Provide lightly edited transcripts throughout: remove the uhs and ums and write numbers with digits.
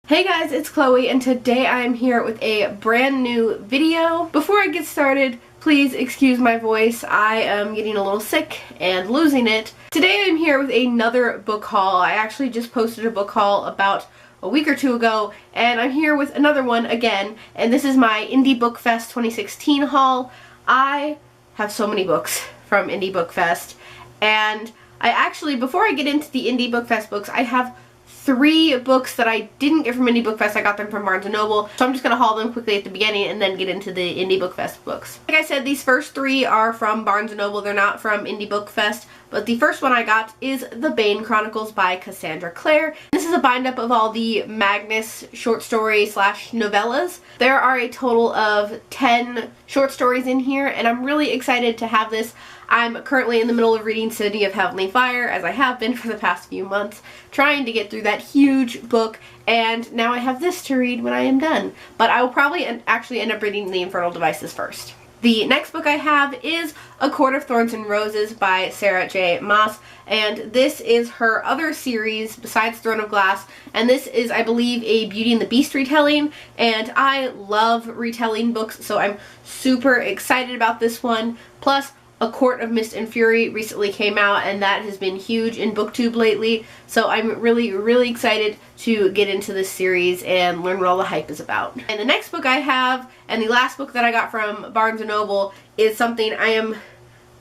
Hey guys, it's Chloe and today I am here with a brand new video. Before I get started, please excuse my voice. I am getting a little sick and losing it. Today I'm here with another book haul. I actually just posted a book haul about a week or two ago and I'm here with another one again, and this is my Indie Bookfest 2016 haul. I have so many books from Indie Bookfest, and I actually, before I get into the Indie Bookfest books, I have 3 books that I didn't get from Indie Bookfest. I got them from Barnes & Noble, so I'm just going to haul them quickly at the beginning and then get into the Indie Bookfest books. Like I said, these first 3 are from Barnes & Noble. They're not from Indie Bookfest, but the first one I got is The Bane Chronicles by Cassandra Clare. This is a bind-up of all the Magnus short story slash novellas. There are a total of 10 short stories in here, and I'm really excited to have this. I'm currently in the middle of reading City of Heavenly Fire, as I have been for the past few months, trying to get through that huge book, and now I have this to read when I am done. But I will probably actually end up reading The Infernal Devices first. The next book I have is A Court of Thorns and Roses by Sarah J. Maas, and this is her other series besides Throne of Glass, and this is, I believe, a Beauty and the Beast retelling, and I love retelling books, so I'm super excited about this one. Plus, A Court of Mist and Fury recently came out, and that has been huge in BookTube lately, so I'm really excited to get into this series and learn what all the hype is about. And the next book I have, and the last book that I got from Barnes & Noble, is something I am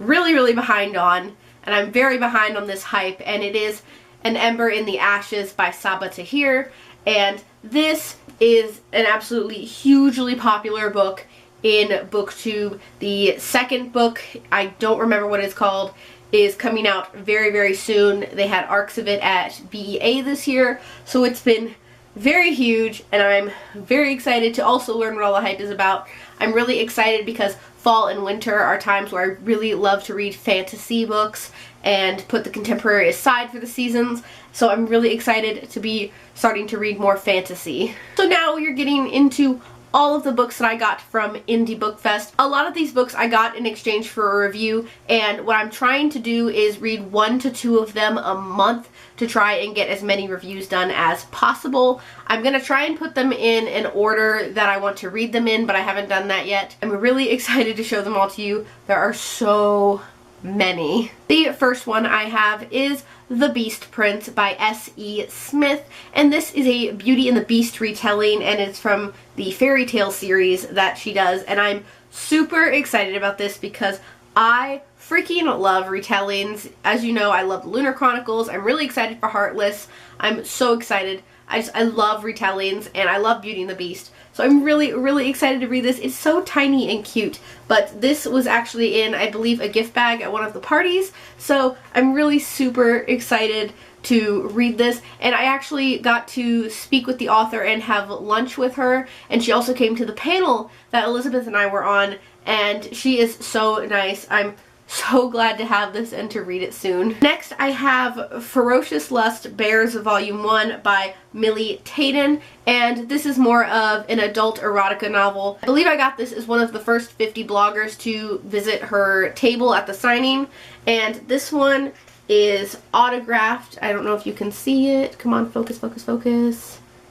really behind on, and I'm very behind on this hype, and it is An Ember in the Ashes by Sabaa Tahir, and this is an absolutely hugely popular book in BookTube. The second book, I don't remember what it's called, is coming out very soon. They had arcs of it at BEA this year, so it's been very huge, and I'm very excited to also learn what all the hype is about. I'm really excited because fall and winter are times where I really love to read fantasy books and put the contemporary aside for the seasons, so I'm really excited to be starting to read more fantasy. So now you're getting into all of the books that I got from Indie Bookfest. A lot of these books I got in exchange for a review, and what I'm trying to do is read 1 to 2 of them a month to try and get as many reviews done as possible. I'm going to try and put them in an order that I want to read them in, but I haven't done that yet. I'm really excited to show them all to you. There are so many. The first one I have is The Beast Prince by S.E. Smith, and this is a Beauty and the Beast retelling, and it's from the fairy tale series that she does, and I'm super excited about this because I freaking love retellings. As you know, I love Lunar Chronicles. I'm really excited for Heartless. I'm so excited. I love retellings, and I love Beauty and the Beast. So I'm really excited to read this. It's so tiny and cute, but this was actually in, I believe, a gift bag at one of the parties, so I'm really super excited to read this. And I actually got to speak with the author and have lunch with her, and she also came to the panel that Elizabeth and I were on, and she is so nice. I'm so glad to have this and to read it soon. Next, I have Ferocious Lust Bears Volume 1 by Millie Taden, and this is more of an adult erotica novel. I believe I got this as one of the first 50 bloggers to visit her table at the signing, and this one is autographed. I don't know if you can see it. Come on, focus.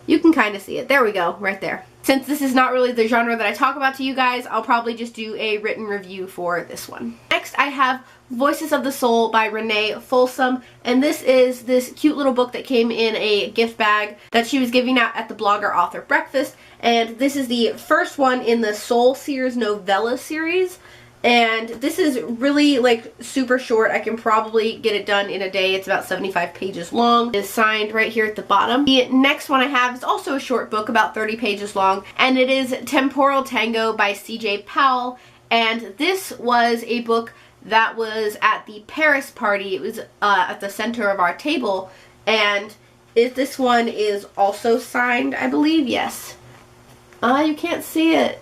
You can kind of see it. There we go, right there. Since this is not really the genre that I talk about to you guys, I'll probably just do a written review for this one. Next, I have Voices of the Soul by Renee Folsom, and this is this cute little book that came in a gift bag that she was giving out at the Blogger Author Breakfast, and this is the first one in the Soul Sears novella series. And this is really, like, super short. I can probably get it done in a day. It's about 75 pages long. It is signed right here at the bottom. The next one I have is also a short book, about 30 pages long, and it is Temporal Tango by C.J. Powell. And this was a book that was at the Paris party. It was at the center of our table, and this one is also signed, I believe. Yes. You can't see it.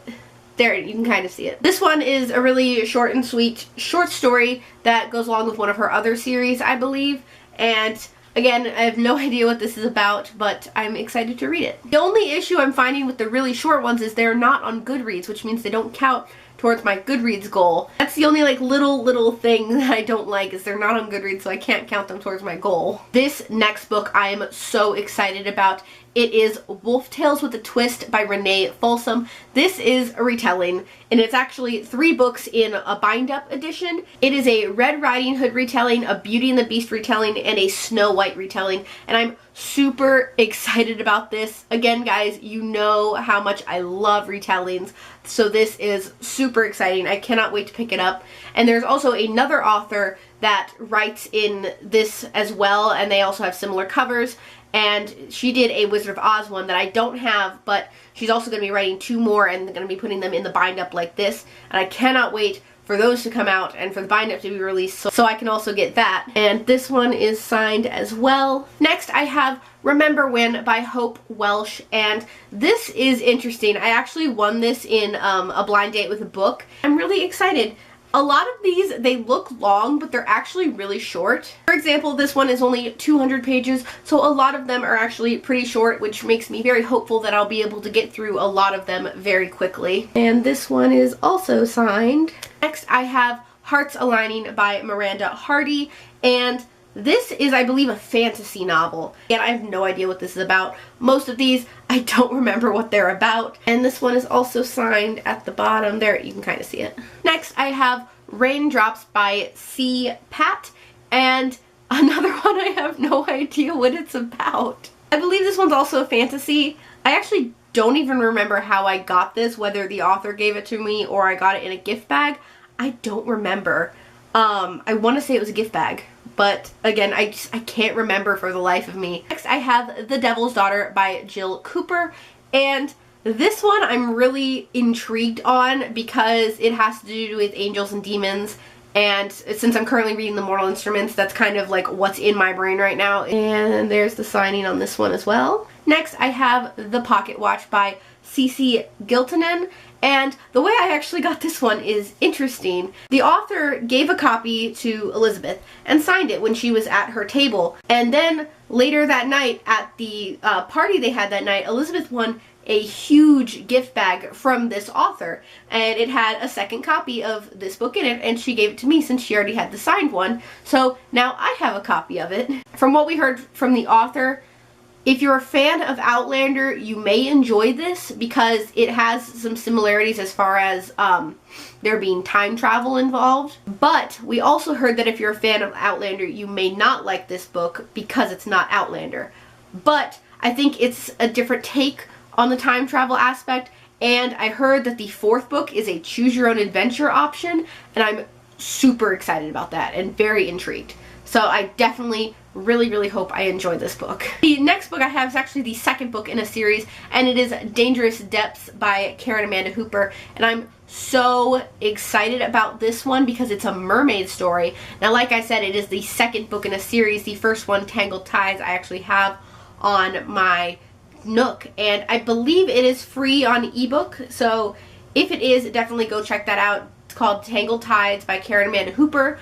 There, you can kind of see it. This one is a really short and sweet short story that goes along with one of her other series, I believe. And again, I have no idea what this is about, but I'm excited to read it. The only issue I'm finding with the really short ones is they're not on Goodreads, which means they don't count towards my Goodreads goal. That's the only like little thing that I don't like, is they're not on Goodreads, so I can't count them towards my goal. This next book I am so excited about. It is Wolf Tales with a Twist by Renee Folsom. This is a retelling, and it's actually 3 books in a bind-up edition. It is a Red Riding Hood retelling, a Beauty and the Beast retelling, and a Snow White retelling, and I'm super excited about this. Again, guys, you know how much I love retellings, so this is super exciting. I cannot wait to pick it up. And there's also another author that writes in this as well, and they also have similar covers. And she did a Wizard of Oz one that I don't have, but she's also going to be writing 2 more and going to be putting them in the bind-up like this. And I cannot wait for those to come out and for the bind-up to be released so I can also get that. And this one is signed as well. Next, I have Remember When by Hope Welsh, and this is interesting. I actually won this in a blind date with a book. I'm really excited. A lot of these, they look long, but they're actually really short. For example, this one is only 200 pages, so a lot of them are actually pretty short, which makes me very hopeful that I'll be able to get through a lot of them very quickly. And this one is also signed. Next, I have Hearts Aligning by Miranda Hardy, and this is, I believe, a fantasy novel. And I have no idea what this is about. Most of these, I don't remember what they're about. And this one is also signed at the bottom. There, you can kind of see it. Next, I have Raindrops by C. Pat. And another one, I have no idea what it's about. I believe this one's also a fantasy. I actually don't even remember how I got this, whether the author gave it to me or I got it in a gift bag. I don't remember. I want to say it was a gift bag. But again, I can't remember for the life of me. Next, I have The Devil's Daughter by Jill Cooper, and this one I'm really intrigued on because it has to do with angels and demons, and since I'm currently reading The Mortal Instruments, that's kind of like what's in my brain right now. And there's the signing on this one as well. Next, I have The Pocket Watch by Cece Giltonen, and the way I actually got this one is interesting. The author gave a copy to Elizabeth and signed it when she was at her table, and then later that night at the party they had that night, Elizabeth won a huge gift bag from this author, and it had a second copy of this book in it, and she gave it to me since she already had the signed one, so now I have a copy of it. From what we heard from the author, if you're a fan of Outlander, you may enjoy this because it has some similarities as far as there being time travel involved. But we also heard that if you're a fan of Outlander, you may not like this book because it's not Outlander. But I think it's a different take on the time travel aspect, and I heard that the 4th book is a choose your own adventure option, and I'm super excited about that and very intrigued. So I definitely really hope I enjoy this book. The next book I have is actually the 2nd book in a series, and it is Dangerous Depths by Karen Amanda Hooper, and I'm so excited about this one because it's a mermaid story. Now, like I said, it is the 2nd book in a series. The first one, Tangled Tides, I actually have on my Nook, and I believe it is free on ebook, so if it is, definitely go check that out. It's called Tangled Tides by Karen Amanda Hooper.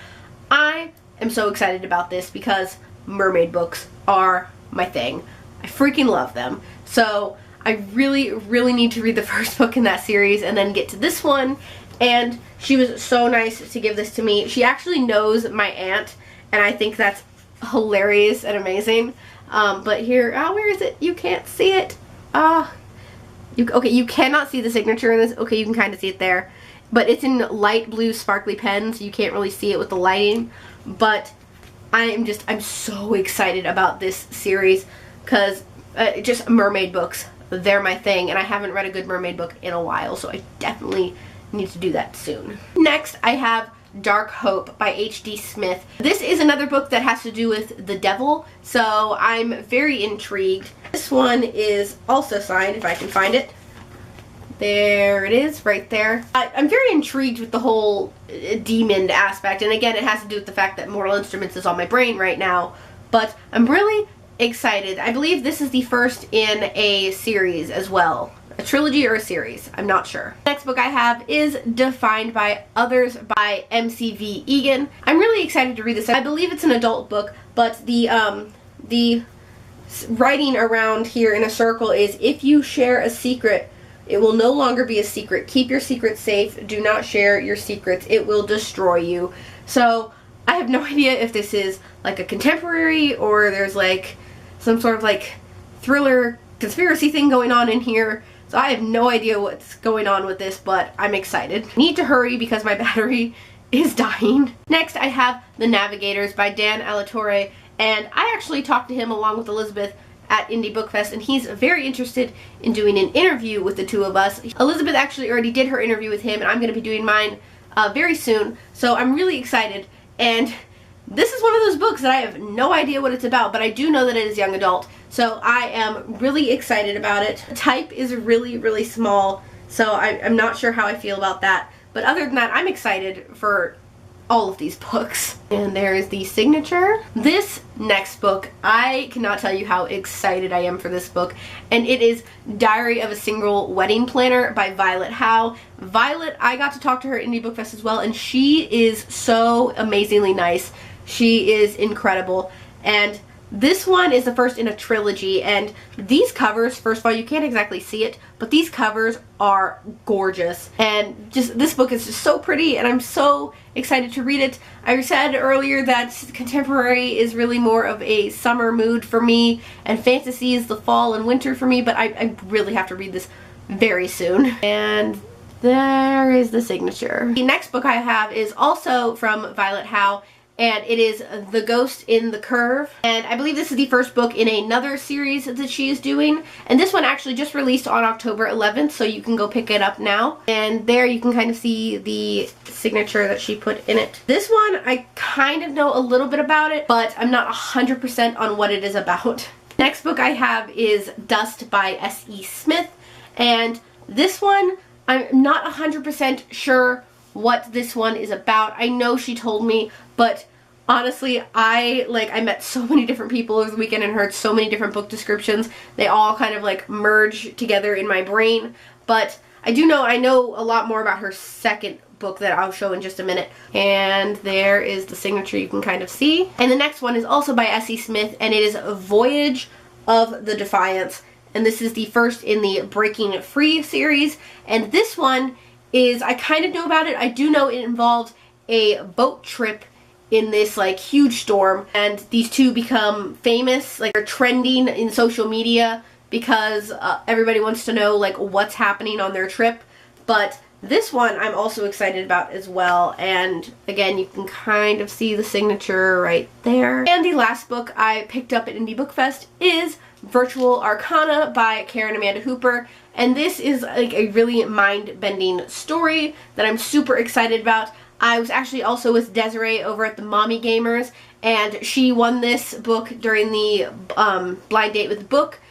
I am so excited about this because mermaid books are my thing. I freaking love them. So I really need to read the first book in that series and then get to this one. And she was so nice to give this to me. She actually knows my aunt, and I think that's hilarious and amazing. But here, where is it? You can't see it. Okay, you cannot see the signature in this. Okay, you can kind of see it there. But it's in light blue sparkly pens. You can't really see it with the lighting. But I'm so excited about this series because just mermaid books, they're my thing, and I haven't read a good mermaid book in a while, so I definitely need to do that soon. Next, I have Dark Hope by H.D. Smith. This is another book that has to do with the devil, so I'm very intrigued. This one is also signed, if I can find it. There it is, right there. I'm very intrigued with the whole demon aspect, and again, it has to do with the fact that Mortal Instruments is on my brain right now, but I'm really excited. I believe this is the first in a series as well. A trilogy or a series, I'm not sure. Next book I have is Defined by Others by M.C.V. Egan. I'm really excited to read this. I believe it's an adult book, but the writing around here in a circle is, if you share a secret, It will no longer be a secret. Keep your secrets safe. Do not share your secrets. It will destroy you. So I have no idea if this is like a contemporary or there's like some sort of like thriller conspiracy thing going on in here. So I have no idea what's going on with this, but I'm excited. I need to hurry because my battery is dying. Next, I have The Navigators by Dan Alatorre, and I actually talked to him along with Elizabeth at Indie Bookfest, and he's very interested in doing an interview with the two of us. Elizabeth actually already did her interview with him, and I'm going to be doing mine very soon, so I'm really excited. And this is one of those books that I have no idea what it's about, but I do know that it is young adult, so I am really excited about it. The type is really, really small, so I'm not sure how I feel about that. But other than that, I'm excited for all of these books. And there is the signature. This next book, I cannot tell you how excited I am for this book. And it is Diary of a Single Wedding Planner by Violet Howe. Violet, I got to talk to her at Indie Bookfest as well, and she is so amazingly nice. She is incredible. And this one is the first in a trilogy, and these covers, first of all, you can't exactly see it, but these covers are gorgeous. And just this book is just so pretty, and I'm so excited to read it. I said earlier that contemporary is really more of a summer mood for me, and fantasy is the fall and winter for me, but I really have to read this very soon. And there is the signature. The next book I have is also from Violet Howe, and it is The Ghost in the Curve. And I believe this is the first book in another series that she is doing. And this one actually just released on October 11th, so you can go pick it up now. And there you can kind of see the signature that she put in it. This one, I kind of know a little bit about it, but I'm not 100% on what it is about. Next book I have is Dust by S.E. Smith. And this one, I'm not 100% sure what this one is about. I know she told me, but honestly, I met so many different people over the weekend and heard so many different book descriptions. They all kind of like merge together in my brain. But I know a lot more about her second book that I'll show in just a minute. And there is the signature you can kind of see. And the next one is also by S.E. Smith, and it is Voyage of the Defiance. And this is the first in the Breaking Free series. And this one is, I kind of know about it. I do know it involved a boat trip in this like huge storm, and these two become famous, like they're trending in social media because everybody wants to know like what's happening on their trip. But this one I'm also excited about as well, and again you can kind of see the signature right there. And the last book I picked up at Indie Bookfest is Virtual Arcana by Karen Amanda Hooper, and this is like a really mind-bending story that I'm super excited about. I was actually also with Desiree over at the Mommy Gamers, and she won this book during the blind date with the book,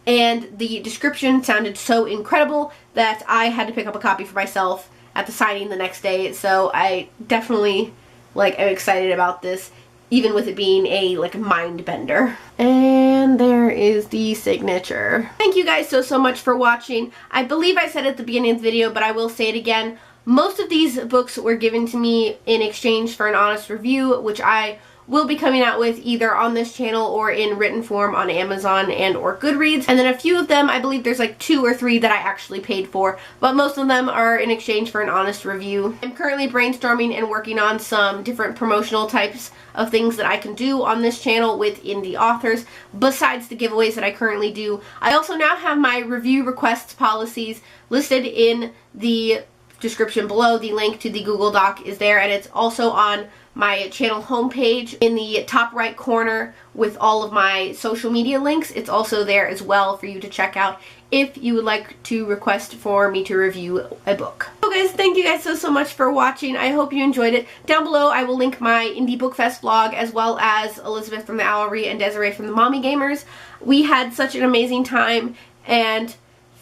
and the description sounded so incredible that I had to pick up a copy for myself at the signing the next day. So I definitely am excited about this, even with it being a mind bender. And there is the signature. Thank you guys so much for watching. I believe I said it at the beginning of the video, but I will say it again. Most of these books were given to me in exchange for an honest review, which I will be coming out with either on this channel or in written form on Amazon and or Goodreads. And then a few of them, I believe there's like 2 or 3 that I actually paid for, but most of them are in exchange for an honest review. I'm currently brainstorming and working on some different promotional types of things that I can do on this channel with indie authors, besides the giveaways that I currently do. I also now have my review requests policies listed in the description below. The link to the Google Doc is there, and it's also on my channel homepage in the top right corner with all of my social media links. It's also there as well for you to check out if you would like to request for me to review a book. So guys, thank you guys so much for watching. I hope you enjoyed it. Down below I will link my Indie Bookfest vlog, as well as Elizabeth from the Owlery and Desiree from the Mommy Gamers. We had such an amazing time, and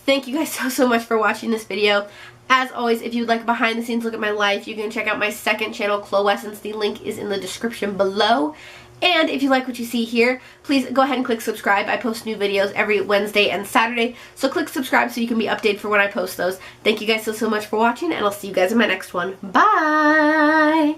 thank you guys so much for watching this video. As always, if you'd like a behind the scenes look at my life, you can check out my second channel, Chloessence. The link is in the description below. And if you like what you see here, please go ahead and click subscribe. I post new videos every Wednesday and Saturday, so click subscribe so you can be updated for when I post those. Thank you guys so much for watching, and I'll see you guys in my next one. Bye!